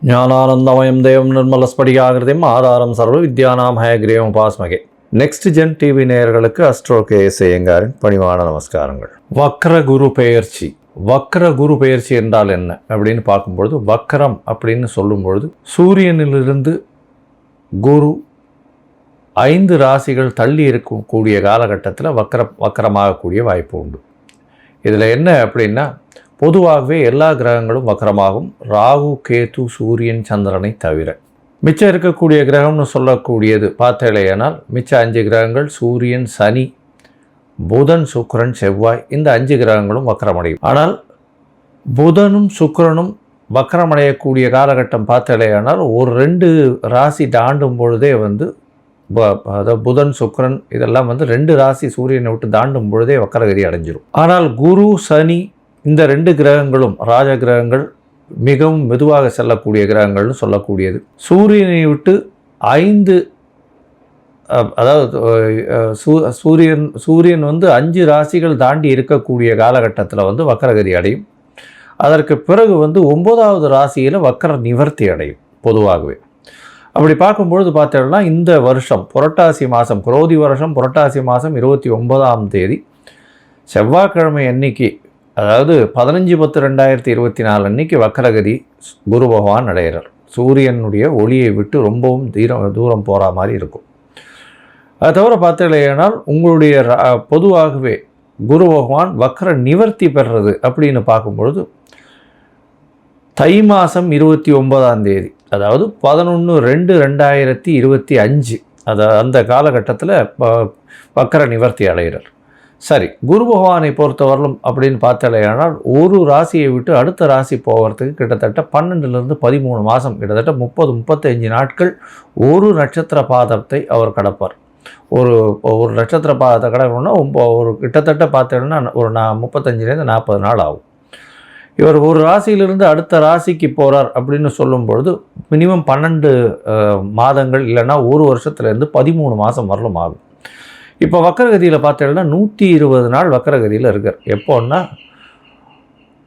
ஞானானந்தமயம் தேவம் நிர்மலஸ்படிகாகிருதிம் ஆதாரம் சர்வ வித்யானாம் ஹயக்ரீவம் உபாஸ்மகே. நெக்ஸ்ட் ஜென் டிவி நேயர்களுக்கு அஸ்ட்ரோ கேஎஸ் ஐயங்காரின் பணிவான நமஸ்காரங்கள். வக்ர குரு பெயர்ச்சி. வக்ர குரு பெயர்ச்சி என்றால் என்ன அப்படின்னு பார்க்கும்பொழுது, வக்ரம் அப்படின்னு சொல்லும்பொழுது சூரியனிலிருந்து குரு 5 ராசிகள் தள்ளி இருக்கக்கூடிய காலகட்டத்தில் வக்கரமாகக்கூடிய வாய்ப்பு உண்டு. இதில் என்ன அப்படின்னா, பொதுவாகவே எல்லா கிரகங்களும் வக்கரமாகும், ராகு கேது சூரியன் சந்திரனை தவிர. மிச்சம் இருக்கக்கூடிய கிரகம்னு சொல்லக்கூடியது பார்த்தேலையானால் மிச்சம் 5 கிரகங்கள் சூரியன் சனி புதன் சுக்கிரன் செவ்வாய், இந்த 5 கிரகங்களும் வக்கரமடையும். ஆனால் புதனும் சுக்கிரனும் வக்கரமடையக்கூடிய காலகட்டம் பார்த்தேலையானால் ஒரு 2 ராசி தாண்டும் பொழுதே அதாவது புதன் சுக்கிரன் இதெல்லாம் 2 ராசி சூரியனை விட்டு தாண்டும் பொழுதே வக்கரகதி அடைஞ்சிடும். ஆனால் குரு சனி இந்த 2 கிரகங்களும் ராஜ கிரகங்கள், மிகவும் மெதுவாக செல்லக்கூடிய கிரகங்கள்னு சொல்லக்கூடியது. சூரியனை விட்டு 5 அதாவது சூரியன் 5 ராசிகள் தாண்டி இருக்கக்கூடிய காலகட்டத்தில் வக்கரகதி அடையும். அதற்கு பிறகு 9வது ராசியில் வக்கர நிவர்த்தி அடையும். பொதுவாகவே அப்படி பார்க்கும்பொழுது பார்த்தோம்னா, இந்த வருஷம் புரட்டாசி மாதம், குரோதி வருஷம் புரட்டாசி மாதம் 29ஆம் தேதி செவ்வாய்க்கிழமை அன்னைக்கு, அதாவது 15/10/2024 அன்னைக்கு வக்கரகதி குரு பகவான் அடைகிறார். சூரியனுடைய ஒளியை விட்டு ரொம்பவும் தூரம் போகிற மாதிரி இருக்கும். அது தவிர பார்த்தீங்கன்னா, உங்களுடைய பொதுவாகவே குரு பகவான் வக்கர நிவர்த்தி பெறுறது அப்படின்னு பார்க்கும்பொழுது தை மாதம் 29ஆம் தேதி, அதாவது 11/2/2025 அந்த காலகட்டத்தில் வக்கர நிவர்த்தி அடைகிறார். சரி, குரு பகவானை பொறுத்தவரையிலும் அப்படின்னு பார்த்தாலேயானால் ஒரு ராசியை விட்டு அடுத்த ராசி போகிறதுக்கு கிட்டத்தட்ட 12லிருந்து 13 மாதம், கிட்டத்தட்ட 30-35 நாட்கள் ஒரு நட்சத்திர பாதத்தை அவர் கடப்பார். ஒரு நட்சத்திர பாதத்தை கடக்கணும்னா ஒரு கிட்டத்தட்ட பார்த்தீங்கன்னா ஒரு 35லேருந்து 40 நாள் ஆகும். இவர் ஒரு ராசியிலிருந்து அடுத்த ராசிக்கு போகிறார் அப்படின்னு சொல்லும்பொழுது மினிமம் 12 மாதங்கள், இல்லைன்னா ஒரு வருஷத்துலேருந்து 13 மாதம் வரலும் ஆகும். இப்போ வக்கரகதியில் பார்த்தீங்கன்னா 120 நாள் வக்கரகதியில் இருக்கார். எப்போன்னா,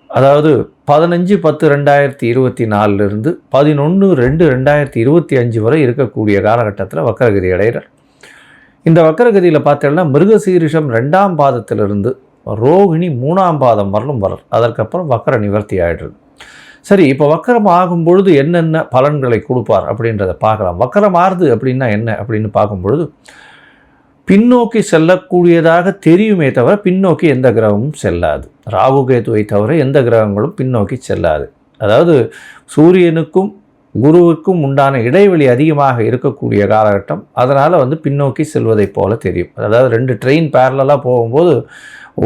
அதாவது 15/10/2024 11/2/2025 வரை இருக்கக்கூடிய காலகட்டத்தில் வக்கரகதி அடைகிறார். இந்த வக்கரகதியில் பார்த்தீங்கன்னா மிருகசீரிஷம் 2ஆம் பாதத்திலிருந்து ரோகிணி 3ஆம் பாதம் வரலும் வரார். அதற்கப்புறம் வக்கர நிவர்த்தி ஆகிடுறது. சரி, இப்போ வக்கரம் ஆகும் பொழுது என்னென்ன பலன்களை கொடுப்பார் அப்படின்றத பார்க்கலாம். வக்கரம் ஆறுது அப்படின்னா என்ன அப்படின்னு பார்க்கும்பொழுது, பின்னோக்கி செல்லக்கூடியதாக தெரியுமே தவிர பின்னோக்கி எந்த கிரகமும் செல்லாது. ராகு கேதுவை தவிர எந்த கிரகங்களும் பின்னோக்கி செல்லாது. அதாவது சூரியனுக்கும் குருவுக்கும் உண்டான இடைவெளி அதிகமாக இருக்கக்கூடிய காலகட்டம். அதனால் பின்னோக்கி செல்வதை போல தெரியும். அதாவது 2 ட்ரெயின் பேரலாக போகும்போது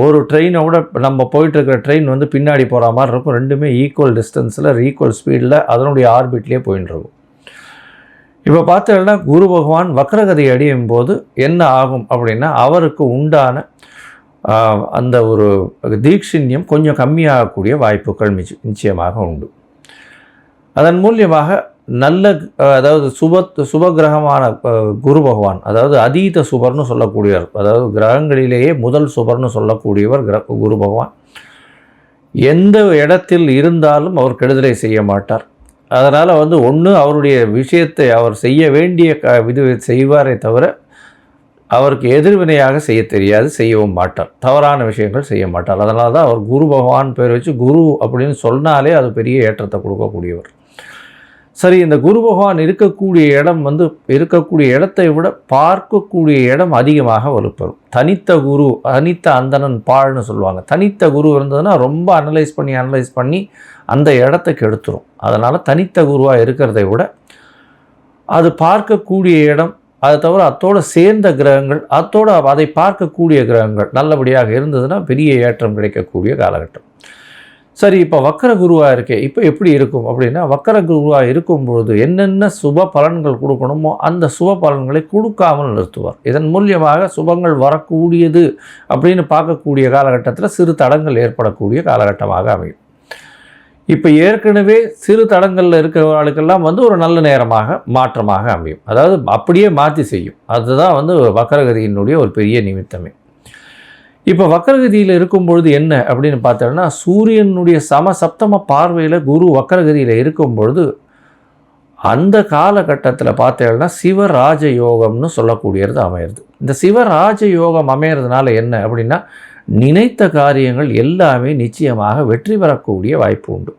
ஒரு ட்ரெயினோட நம்ம போயிட்டுருக்கிற ட்ரெயின் பின்னாடி போகிற மாதிரி இருக்கும். ரெண்டுமே ஈக்குவல் டிஸ்டன்ஸில் ஈக்குவல் ஸ்பீடில் அதனுடைய ஆர்பிட்லேயே போயின்னு இருக்கும். இப்போ பார்த்தோம்னா குரு பகவான் வக்கரகதி அடையும் போது என்ன ஆகும் அப்படின்னா, அவருக்கு உண்டான அந்த ஒரு தீட்சிண்யம் கொஞ்சம் கம்மியாகக்கூடிய வாய்ப்புகள் நிச்சயமாக உண்டு. அதன் மூலியமாக நல்ல, அதாவது சுபகிரகமான குரு பகவான், அதாவது அதீத சுபர்னு சொல்லக்கூடியவர், அதாவது கிரகங்களிலேயே முதல் சுபர்னு சொல்லக்கூடியவர் குரு பகவான். எந்த இடத்தில் இருந்தாலும் அவர் கெடுதலை செய்ய மாட்டார். அதனால் ஒன்று அவருடைய விஷயத்தை அவர் செய்ய வேண்டிய இது செய்வாரே தவிர அவருக்கு எதிர்வினையாக செய்ய தெரியாது, செய்யவும் மாட்டார். தவறான விஷயங்கள் செய்ய மாட்டார். அதனால தான் அவர் குரு பகவான் பேர் வச்சு குரு அப்படின்னு சொன்னாலே அது பெரிய ஏற்றத்தை கொடுக்கக்கூடியவர். சரி, இந்த குரு பகவான் இருக்கக்கூடிய இடம் இருக்கக்கூடிய இடத்தை விட பார்க்கக்கூடிய இடம் அதிகமாக வலுப்பெறும். தனித்த குரு, தனித்த அந்தணன் பாழ்னு சொல்லுவாங்க. தனித்த குரு இருந்ததுன்னா ரொம்ப அனலைஸ் பண்ணி அந்த இடத்துக்கு எடுத்துரும். அதனால் தனித்த குருவாக இருக்கிறதை விட அது பார்க்கக்கூடிய இடம், அதை தவிர அத்தோடு சேர்ந்த கிரகங்கள், அதை பார்க்கக்கூடிய கிரகங்கள் நல்லபடியாக இருந்ததுன்னா பெரிய ஏற்றம் கிடைக்கக்கூடிய காலகட்டம். சரி, இப்போ வக்கர குருவாக இருக்கே, இப்போ எப்படி இருக்கும் அப்படின்னா, வக்கர குருவாக இருக்கும்பொழுது என்னென்ன சுப பலன்கள் கொடுக்கணுமோ அந்த சுப பலன்களை கொடுக்காமல் நிறுத்துவார். இதன் மூலியமாக சுபங்கள் வரக்கூடியது அப்படின்னு பார்க்கக்கூடிய காலகட்டத்தில் சிறு தடங்கள் ஏற்படக்கூடிய காலகட்டமாக அமையும். இப்போ ஏற்கனவே சிறு தடங்களில் இருக்கிறவர்களுக்கெல்லாம் ஒரு நல்ல நேரமாக மாற்றமாக அமையும். அதாவது அப்படியே மாற்றி செய்யும். அதுதான் வக்கரகதியினுடைய ஒரு பெரிய நிமித்தமே. இப்போ வக்கரகதியில் இருக்கும்பொழுது என்ன அப்படின்னு பார்த்தோம்னா, சூரியனுடைய சப்தம பார்வையில் குரு வக்கரகதியில் இருக்கும்பொழுது அந்த காலகட்டத்தில் பார்த்தீங்கன்னா சிவராஜ யோகம்னு சொல்லக்கூடியது அமையிறது. இந்த சிவராஜ யோகம் அமையிறதுனால என்ன அப்படின்னா, நினைத்த காரியங்கள் எல்லாமே நிச்சயமாக வெற்றி பெறக்கூடிய வாய்ப்பு உண்டு.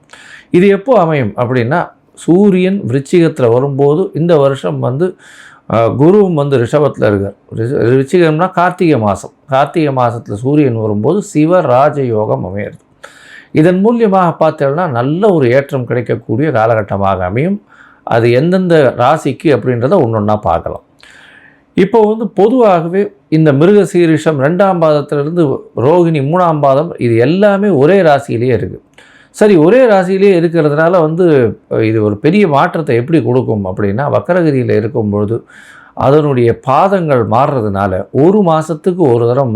இது எப்போ அமையும் அப்படின்னா, சூரியன் விருச்சிகத்தில் வரும்போது இந்த வருஷம் குருவும் ரிஷபத்தில் இருக்கார். விருச்சிகம்னா கார்த்திகை மாதம். கார்த்திகை மாதத்தில் சூரியன் வரும்போது சிவராஜ யோகம் அமையிறது. இதன் மூலியமாக பார்த்தோம்னா நல்ல ஒரு ஏற்றம் கிடைக்கக்கூடிய காலகட்டமாக அமையும். அது எந்தெந்த ராசிக்கு அப்படின்றத ஒன்றொன்னா பார்க்கலாம். இப்போ பொதுவாகவே இந்த மிருகசீரிஷம் 2ஆம் பாதத்திலிருந்து ரோகிணி 3ஆம் பாதம் இது எல்லாமே ஒரே ராசியிலேயே இருக்குது. சரி, ஒரே ராசியிலே இருக்கிறதுனால இது ஒரு பெரிய மாற்றத்தை எப்படி கொடுக்கும் அப்படின்னா, வக்கரகதியில் இருக்கும்பொழுது அதனுடைய பாதங்கள் மாறுறதுனால ஒரு மாதத்துக்கு ஒரு தரம்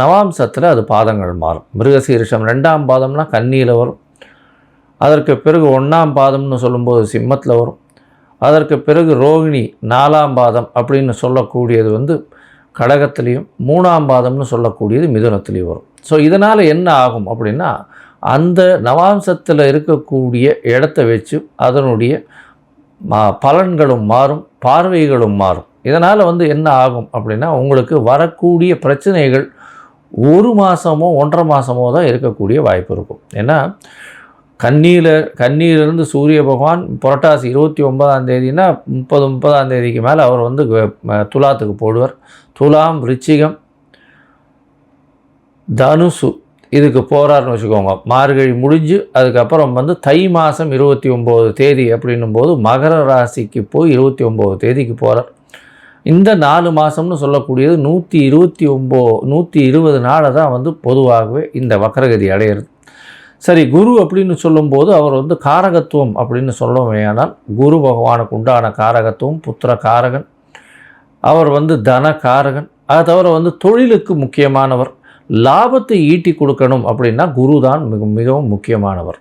நவாம்சத்தில் அது பாதங்கள் மாறும். மிருகசீரிஷம் 2ஆம் பாதம்னா கன்னியில் வரும். அதற்கு பிறகு 1ஆம் பாதம்னு சொல்லும்போது சிம்மத்தில் வரும். அதற்கு பிறகு ரோகிணி 4ஆம் பாதம் அப்படின்னு சொல்லக்கூடியது கடகத்திலையும், 3ஆம் பாதம்னு சொல்லக்கூடியது மிதுனத்திலையும் வரும். ஸோ இதனால் என்ன ஆகும் அப்படின்னா, அந்த நவாம்சத்தில் இருக்கக்கூடிய இடத்த வச்சு அதனுடைய பலன்களும் மாறும், பார்வைகளும் மாறும். இதனால் என்ன ஆகும் அப்படின்னா, உங்களுக்கு வரக்கூடிய பிரச்சனைகள் ஒரு மாதமோ 1.5 மாதமோ தான் இருக்கக்கூடிய வாய்ப்பு இருக்கும். ஏன்னா கன்னியிலிருந்து சூரிய பகவான் புரட்டாசி 29ஆம் தேதினா 30ஆம் தேதிக்கு மேலே அவர் துலாத்துக்கு போடுவார். துலாம், விருச்சிகம், தனுசு இதுக்கு போகிறாருன்னு வச்சுக்கோங்க. மார்கழி முடிஞ்சு அதுக்கப்புறம் தை மாதம் 29 தேதி அப்படின்னும் போது மகர ராசிக்கு போய் 29 தேதிக்கு போகிறார். இந்த 4 மாதம்னு சொல்லக்கூடியது 120 நாளை தான் பொதுவாகவே இந்த வக்கரகதி அடையிறது. சரி, குரு அப்படின்னு சொல்லும்போது அவர் காரகத்துவம் அப்படின்னு சொல்லுவேனால், குரு பகவானுக்கு உண்டான காரகத்துவம் புத்திர காரகன். அவர் தன காரகன். அதை தவிர தொழிலுக்கு முக்கியமானவர். லாபத்தை ஈட்டி கொடுக்கணும் அப்படின்னா குரு தான் மிகவும் முக்கியமானவர்.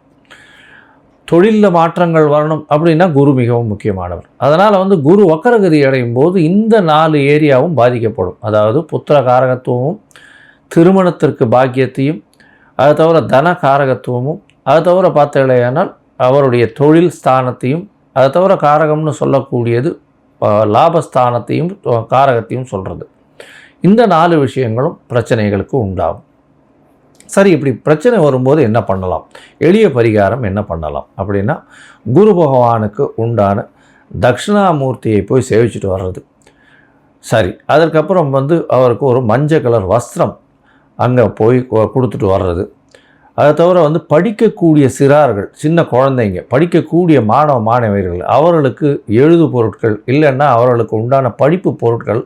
தொழிலில் மாற்றங்கள் வரணும் அப்படின்னா குரு மிகவும் முக்கியமானவர். அதனால் குரு வக்கரகதி அடையும் போது இந்த 4 ஏரியாவும் பாதிக்கப்படும். அதாவது புத்திர காரகத்துவமும், திருமணத்திற்கு பாக்கியத்தையும், அதை தவிர தன காரகத்துவமும், அதை தவிர பார்த்தீங்களேனால் அவருடைய தொழில் ஸ்தானத்தையும், அதை தவிர காரகம்னு சொல்லக்கூடியது லாபஸ்தானத்தையும் காரகத்தையும் சொல்கிறது. இந்த 4 விஷயங்களும் பிரச்சனைகளுக்கு உண்டாகும். சரி, இப்படி பிரச்சனை வரும்போது என்ன பண்ணலாம்? எளிய பரிகாரம் என்ன பண்ணலாம் அப்படின்னா, குரு பகவானுக்கு உண்டான தட்சிணாமூர்த்தியை போய் சேவிச்சுட்டு வர்றது. சரி, அதற்கப்புறம் அவருக்கு ஒரு மஞ்சள் கலர் வஸ்திரம் அங்கே போய் கொடுத்துட்டு வர்றது. அதை தவிர படிக்கக்கூடிய சிறார்கள், சின்ன குழந்தைங்க, படிக்கக்கூடிய மாணவர்கள், அவர்களுக்கு எழுது பொருட்கள் இல்லைன்னா அவர்களுக்கு உண்டான படிப்பு பொருட்கள்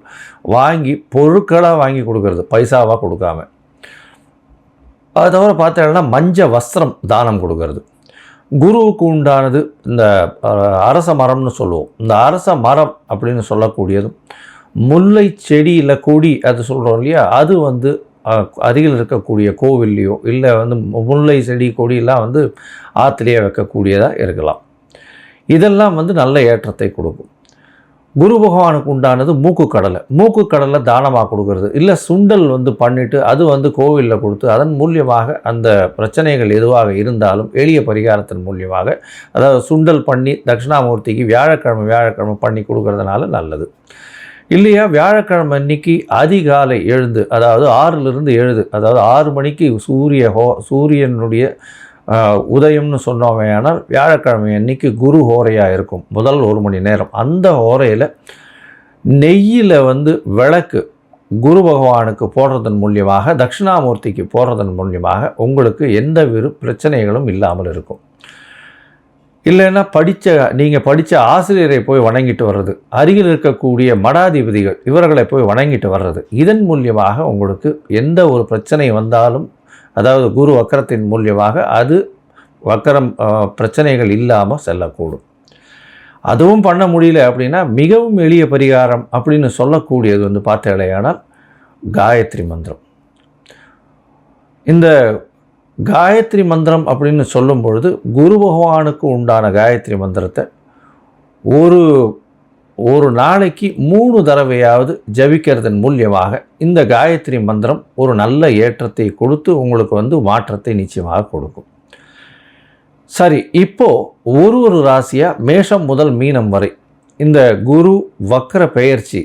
பொருட்களாக வாங்கி கொடுக்கறது, பைசாவாக கொடுக்காம. அதை தவிர பார்த்தீங்கன்னா மஞ்சள் வஸ்திரம் தானம் கொடுக்கறது. குருவுக்கு உண்டானது இந்த அரச மரம்னு சொல்லுவோம். இந்த அரச மரம் அப்படின்னு சொல்லக்கூடியதும் முல்லை செடி இல்லை கொடி அது சொல்கிறோம் இல்லையா, அது அருகில் இருக்கக்கூடிய கோவில்லையோ இல்லை முல்லை செடி கொடியெல்லாம் ஆற்றுலையே வைக்கக்கூடியதாக இருக்கலாம். இதெல்லாம் நல்ல ஏற்றத்தை கொடுக்கும். குரு பகவானுக்கு உண்டானது மூக்குக்கடலை தானமாக கொடுக்கறது. இல்லை சுண்டல் பண்ணிவிட்டு அது கோவிலில் கொடுத்து அதன் மூலியமாக அந்த பிரச்சனைகள் எதுவாக இருந்தாலும் எளிய பரிகாரத்தின் மூலியமாக, அதாவது சுண்டல் பண்ணி தட்சிணாமூர்த்திக்கு வியாழக்கிழமை பண்ணி கொடுக்கறதுனால நல்லது. இல்லையா, வியாழக்கிழமை அன்னைக்கு அதிகாலை எழுந்து, அதாவது 6லிருந்து 7, அதாவது 6 மணிக்கு சூரியனுடைய உதயம்னு சொன்னோமே. ஆனால் வியாழக்கிழமை அன்னைக்கு குரு ஹோரையாக இருக்கும். முதல் 1 மணி நேரம் அந்த ஹோரையில் நெய்யில் விளக்கு குரு பகவானுக்கு போடுறதன் மூலியமாக, தட்சிணாமூர்த்திக்கு போடுறதன் மூலியமாக உங்களுக்கு எந்த பிரச்சனைகளும் இல்லாமல் இருக்கும். இல்லைன்னா நீங்கள் படித்த ஆசிரியரை போய் வணங்கிட்டு வர்றது, அருகில் இருக்கக்கூடிய மடாதிபதிகள் இவர்களை போய் வணங்கிட்டு வர்றது, இதன் மூலியமாக உங்களுக்கு எந்த ஒரு பிரச்சனை வந்தாலும், அதாவது குரு வக்கரத்தின் மூலியமாக அது வக்கரம் பிரச்சனைகள் இல்லாமல் செல்லக்கூடும். அதுவும் பண்ண முடியல அப்படின்னா மிகவும் எளிய பரிகாரம் அப்படின்னு சொல்லக்கூடியது பார்த்தேலையானால் காயத்ரி மந்திரம். இந்த காயத்ரி மந்திரம் அப்படின்னு சொல்லும் பொழுது குரு பகவானுக்கு உண்டான காயத்ரி மந்திரத்தை ஒரு நாளைக்கு 3 தடவையாவது ஜபிக்கிறதன் மூலியமாக இந்த காயத்ரி மந்திரம் ஒரு நல்ல ஏற்றத்தை கொடுத்து உங்களுக்கு மாற்றத்தை நிச்சயமாக கொடுக்கும். சரி, இப்போது ஒரு ராசியாக மேஷம் முதல் மீனம் வரை இந்த குரு வக்ர பெயர்ச்சி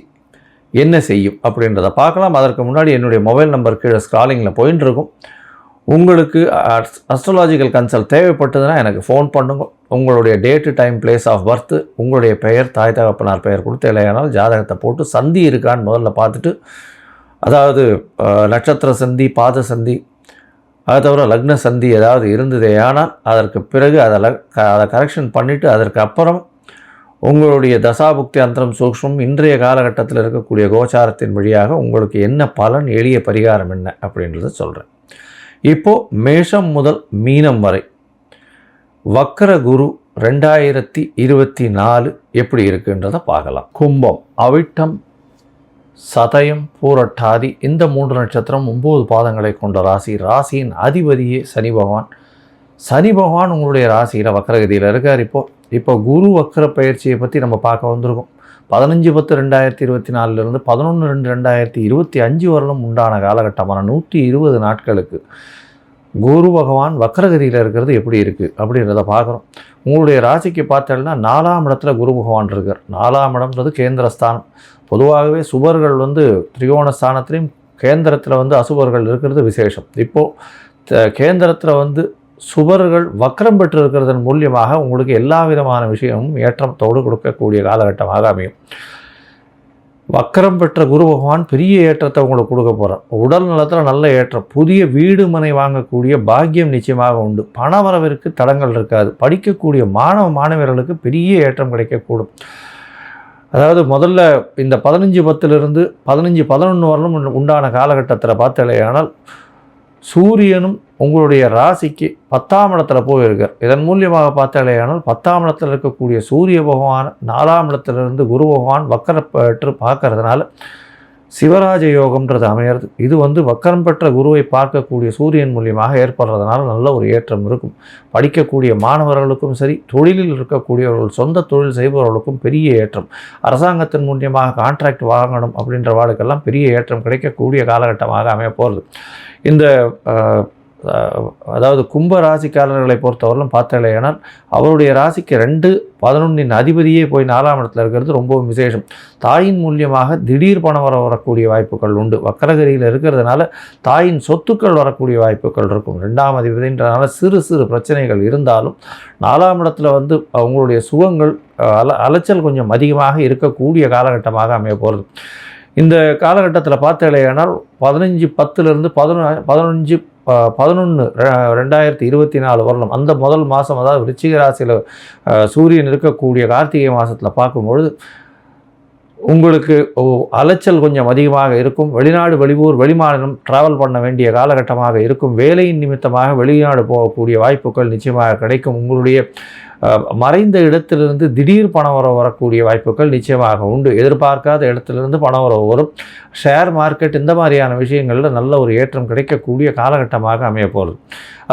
என்ன செய்யும் அப்படின்றத பார்க்கலாம். அதற்கு முன்னாடி என்னுடைய மொபைல் நம்பர் கீழே ஸ்க்ராலிங்கில் போயின்னு இருக்கும். உங்களுக்கு அஸ்ட்ராலாஜிக்கல் கன்சல்ட் தேவைப்பட்டதுன்னா எனக்கு ஃபோன் பண்ணுங்க. உங்களுடைய date, time, place of birth, உங்களுடைய பெயர், தாய் தகப்பனார் பெயர் கொடுத்து இல்லையானால் ஜாதகத்தை போட்டு சந்தி இருக்கான்னு முதல்ல பார்த்துட்டு, அதாவது நட்சத்திர சந்தி, பாத சந்தி, அதை தவிர லக்ன சந்தி ஏதாவது இருந்ததே ஆனால் அதற்கு பிறகு அதை கரெக்ஷன் பண்ணிவிட்டு அதற்கு அப்புறம் உங்களுடைய தசாபுக்தி அந்தரம் சூக்ஷ்மம் இன்றைய காலகட்டத்தில் இருக்கக்கூடிய கோச்சாரத்தின் வழியாக உங்களுக்கு என்ன பலன், எளிய பரிகாரம் என்ன அப்படின்றத சொல்கிறேன். இப்போது மேஷம் முதல் மீனம் வரை வக்ர குரு 2024 எப்படி இருக்குன்றதை பார்க்கலாம். கும்பம், அவிட்டம், சதயம், பூரட்டாதி இந்த 3 நட்சத்திரம் 9 பாதங்களை கொண்ட ராசி. ராசியின் அதிபதியே சனி பகவான். சனி பகவான் உங்களுடைய ராசியில் வக்ரகதியில் இருக்கார். இப்போ குரு வக்ர பயிற்சியை பற்றி நம்ம பார்க்க வந்திருக்கோம். 15/10/2024 11/2/2025 வரலும் உண்டான காலகட்டமான 120 நாட்களுக்கு குரு பகவான் வக்ரகதியில் இருக்கிறது எப்படி இருக்குது அப்படின்றத பார்க்குறோம். உங்களுடைய ராசிக்கு பார்த்தோம்னா 4ஆம் இடத்துல குரு பகவான் இருக்கார். 4ஆம் இடம்ன்றது கேந்திரஸ்தானம். பொதுவாகவே சுபர்கள் திரிகோணஸ்தானத்திலையும் கேந்திரத்தில் அசுபர்கள் இருக்கிறது விசேஷம். இப்போது கேந்திரத்தில் சுபர்கள் வக்ரம் பெற்று இருக்கிறதன் மூலியமாக உங்களுக்கு எல்லா விதமான விஷயமும் ஏற்றத்தோடு கொடுக்கக்கூடிய காலகட்டமாக அமையும். வக்ரம் பெற்ற குரு பகவான் பெரிய ஏற்றத்தை உங்களுக்கு கொடுக்க போகிறார். உடல் நலத்தில் நல்ல ஏற்றம், புதிய வீடு மனை வாங்கக்கூடிய பாக்கியம் நிச்சயமாக உண்டு. பணவரவிற்கு தடங்கள் இருக்காது. படிக்கக்கூடிய மாணவர்களுக்கு பெரிய ஏற்றம் கிடைக்கக்கூடும். அதாவது முதல்ல இந்த 15/10 15/11 வரலும் உண்டான காலகட்டத்தில் பார்த்தலையானால் சூரியனும் உங்களுடைய ராசிக்கு 10ஆம் இடத்துல போயிருக்கார். இதன் மூலியமாக பார்த்தாலேயானால் 10ஆம் இடத்தில் இருக்கக்கூடிய சூரிய பகவான் 4ஆம் இடத்திலிருந்து குரு பகவான் வக்கரம் பெற்று பார்க்கறதுனால சிவராஜ யோகம்ன்றது அமையிறது. இது வக்கரம் பெற்ற குருவை பார்க்கக்கூடிய சூரியன் மூலியமாக ஏற்படுறதுனால நல்ல ஒரு ஏற்றம் இருக்கும். படிக்கக்கூடிய மாணவர்களுக்கும் சரி, தொழிலில் இருக்கக்கூடியவர்கள், சொந்த தொழில் செய்பவர்களுக்கும் பெரிய ஏற்றம். அரசாங்கத்தின் மூலியமாக கான்ட்ராக்ட் வாங்கணும் அப்படின்ற வாழ்க்கெல்லாம் பெரிய ஏற்றம் கிடைக்கக்கூடிய காலகட்டமாக அமைய போகிறது. இந்த அதாவது கும்ப ராசிக்காரர்களை பொறுத்தவரையிலும் பார்த்தலையானால் அவருடைய ராசிக்கு 2/11 அதிபதியே போய் 4ஆம் இடத்துல இருக்கிறது ரொம்பவும் விசேஷம். தாயின் மூலியமாக திடீர் பணம் வரக்கூடிய வாய்ப்புகள் உண்டு. வக்கரகதியில் இருக்கிறதுனால தாயின் சொத்துக்கள் வரக்கூடிய வாய்ப்புகள் இருக்கும். 2ஆம் அதிபதின்றதுனால சிறு சிறு பிரச்சனைகள் இருந்தாலும் 4ஆம் இடத்துல அவங்களுடைய சுகங்கள் அலைச்சல் கொஞ்சம் அதிகமாக இருக்கக்கூடிய காலகட்டமாக அமைய போகிறது. இந்த காலகட்டத்தில் பார்த்தலையானால் 15/10 வரலாம். அந்த முதல் மாதம், அதாவது விருச்சிக ராசியில் சூரியன் இருக்கக்கூடிய கார்த்திகை மாதத்தில் பார்க்கும்பொழுது உங்களுக்கு அலைச்சல் கொஞ்சம் அதிகமாக இருக்கும். வெளிநாடு, வெளியூர், வெளிமாநிலம் ட்ராவல் பண்ண வேண்டிய காலகட்டமாக இருக்கும். வேலையின் நிமித்தமாக வெளிநாடு போகக்கூடிய வாய்ப்புகள் நிச்சயமாக கிடைக்கும். உங்களுடைய மறைந்த இடத்திலிருந்து திடீர் பணம் வரக்கூடிய வாய்ப்புகள் நிச்சயமாக உண்டு. எதிர்பார்க்காத இடத்திலிருந்து பணம் வரும். ஷேர் மார்க்கெட் இந்த மாதிரியான விஷயங்களில் நல்ல ஒரு ஏற்றம் கிடைக்கக்கூடிய காலகட்டமாக அமைய போகிறது.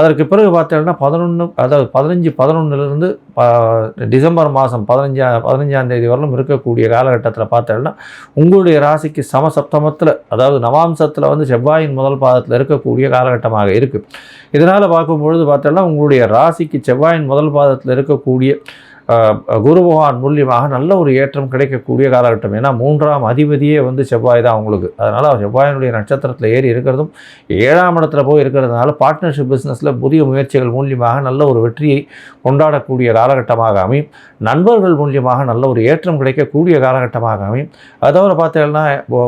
அதற்கு பிறகு பார்த்தோம்னா 15/11 டிசம்பர் மாதம் 15ஆம் தேதி வரலும் இருக்கக்கூடிய காலகட்டத்தில் பார்த்தோம்னா உங்களுடைய ராசிக்கு சமசப்தமத்தில், அதாவது நவாம்சத்தில் செவ்வாயின் முதல் பாதத்தில் இருக்கக்கூடிய காலகட்டமாக இருக்குது. இதனால் பார்க்கும்பொழுது பார்த்தோம்னா உங்களுடைய ராசிக்கு செவ்வாயின் முதல் பாதத்தில் இருக்கக்கூடிய குரு பகவான் மூலியமாக நல்ல ஒரு ஏற்றம் கிடைக்கக்கூடிய காலகட்டம். ஏன்னா 3ஆம் அதிபதியே செவ்வாய் தான் உங்களுக்கு. அதனால் செவ்வாயினுடைய நட்சத்திரத்தில் ஏறி இருக்கிறதும் 7ஆம் இடத்துல போய் இருக்கிறதுனால பார்ட்னர்ஷிப் பிஸ்னஸில் புதிய முயற்சிகள் மூலியமாக நல்ல ஒரு வெற்றியை கொண்டாடக்கூடிய காலகட்டமாக அமையும். நண்பர்கள் மூலியமாக நல்ல ஒரு ஏற்றம் கிடைக்கக்கூடிய காலகட்டமாக அமையும். அதோட பார்த்தீங்கன்னா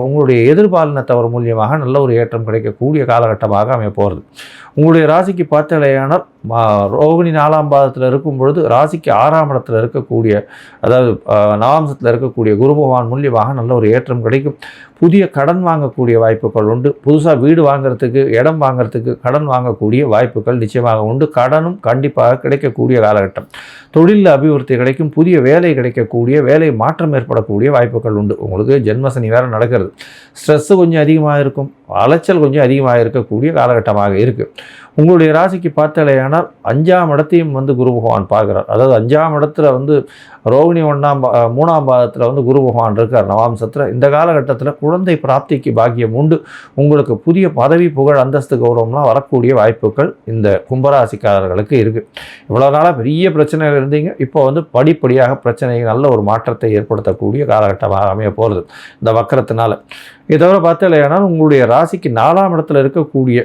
உங்களுடைய எதிர்பாலினத்தவர் மூலியமாக நல்ல ஒரு ஏற்றம் கிடைக்கக்கூடிய காலகட்டமாக அமைய போகிறது. உங்களுடைய ராசிக்கு பார்த்தலையானால் ரோகிணி 4ஆம் பாதத்தில் இருக்கும் பொழுது ராசிக்கு 6ஆம் இடத்துல இருக்கக்கூடிய, அதாவது நவாம்சத்தில் இருக்கக்கூடிய குரு பகவான் மூலியமாக நல்ல ஒரு ஏற்றம் கிடைக்கும். புதிய கடன் வாங்கக்கூடிய வாய்ப்புகள் உண்டு. புதுசாக வீடு வாங்கிறதுக்கு, இடம் வாங்கிறதுக்கு கடன் வாங்கக்கூடிய வாய்ப்புகள் நிச்சயமாக உண்டு. கடனும் கண்டிப்பாக கிடைக்கக்கூடிய காலகட்டம். தொழிலில் அபிவிருத்தி கிடைக்கும். புதிய வேலை கிடைக்கக்கூடிய, வேலை மாற்றம் ஏற்படக்கூடிய வாய்ப்புகள் உண்டு. உங்களுக்கு ஜென்மசனி வேறு நடக்கிறது. ஸ்ட்ரெஸ்ஸு கொஞ்சம் அதிகமாக இருக்கும். அலைச்சல் கொஞ்சம் அதிகமாக இருக்கக்கூடிய காலகட்டமாக இருக்குது. உங்களுடைய ராசிக்கு பார்த்தாலேயானால் 5ஆம் இடத்தையும் வந்து குரு பகவான் பார்க்குறார். அதாவது 5ஆம் இடத்துல வந்து ரோகிணி 3ஆம் பாதத்தில் வந்து குரு பகவான் இருக்கார் நவாம்சத்தில். இந்த காலகட்டத்தில் குழந்தை பிராப்திக்கு பாக்கியம் உண்டு. உங்களுக்கு புதிய பதவி, புகழ், அந்தஸ்து, கௌரவம்லாம் வரக்கூடிய வாய்ப்புகள் இந்த கும்பராசிக்காரர்களுக்கு இருக்குது. இவ்வளோ நாளாக பெரிய பிரச்சனைகள் இருந்தீங்க, இப்போ வந்து படிப்படியாக பிரச்சனை நல்ல ஒரு மாற்றத்தை ஏற்படுத்தக்கூடிய காலகட்டமாக அமைய போகிறது இந்த வக்கரத்தினால. இதை தவிர பார்த்தாலேயானால் உங்களுடைய ராசிக்கு 4ஆம் இடத்துல இருக்கக்கூடிய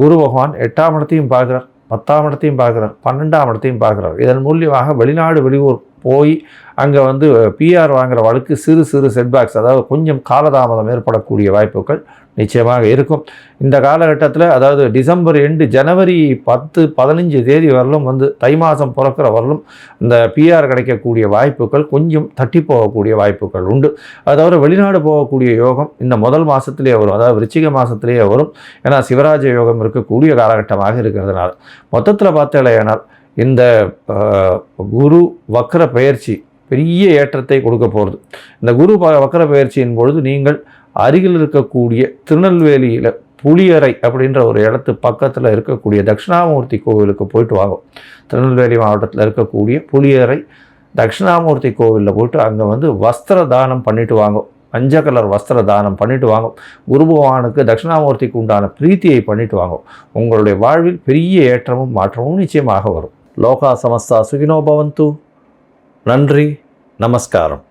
குரு பகவான் 8ஆம் இடத்தையும் பார்க்குறார், 10ஆம் இடத்தையும் பார்க்குறார், 12ஆம் இடத்தையும் பார்க்குறார். இதன் மூலியமாக வெளிநாடு வெளியூர் போய் அங்கே வந்து பிஆர் வாங்குகிற வழக்கு சிறு சிறு செட்பேக்ஸ், அதாவது கொஞ்சம் காலதாமதம் ஏற்படக்கூடிய வாய்ப்புகள் நிச்சயமாக இருக்கும் இந்த காலகட்டத்தில். அதாவது டிசம்பர் எண்டு, ஜனவரி 10-15 தேதி வரலும் வந்து தை மாதம் பிறக்கிற வரலும் இந்த பிஆர் கிடைக்கக்கூடிய வாய்ப்புகள் கொஞ்சம் தட்டி போகக்கூடிய வாய்ப்புகள் உண்டு. அதாவது வெளிநாடு போகக்கூடிய யோகம் இந்த முதல் மாதத்திலேயே வரும், அதாவது விருச்சிக மாதத்திலேயே வரும். ஏன்னா சிவராஜ யோகம் இருக்கக்கூடிய காலகட்டமாக இருக்கிறதுனால மொத்தத்தில் பார்த்தேனால் இந்த குரு வக்ர பயிற்சி பெரிய ஏற்றத்தை கொடுக்க போகிறது. இந்த குரு வக்ர பயிற்சியின் பொழுது நீங்கள் அருகில் இருக்கக்கூடிய திருநெல்வேலியில் புளியரை அப்படின்ற ஒரு இடத்து பக்கத்தில் இருக்கக்கூடிய தட்சிணாமூர்த்தி கோவிலுக்கு போயிட்டு வாங்க. திருநெல்வேலி மாவட்டத்தில் இருக்கக்கூடிய புளியரை தட்சிணாமூர்த்தி கோவிலில் போயிட்டு அங்கே வந்து வஸ்திர தானம் பண்ணிட்டு வாங்க. மஞ்சள் கலர் வஸ்திர தானம் பண்ணிட்டு வாங்க. குரு பகவானுக்கு தட்சிணாமூர்த்திக்கு உண்டான பிரீத்தியை பண்ணிட்டு வாங்க. உங்களுடைய வாழ்வில் பெரிய ஏற்றமும் மாற்றமும் நிச்சயமாக வரும். லோகா சமஸ்தா சுகினோ பவந்து. நன்றி, நமஸ்காரம்.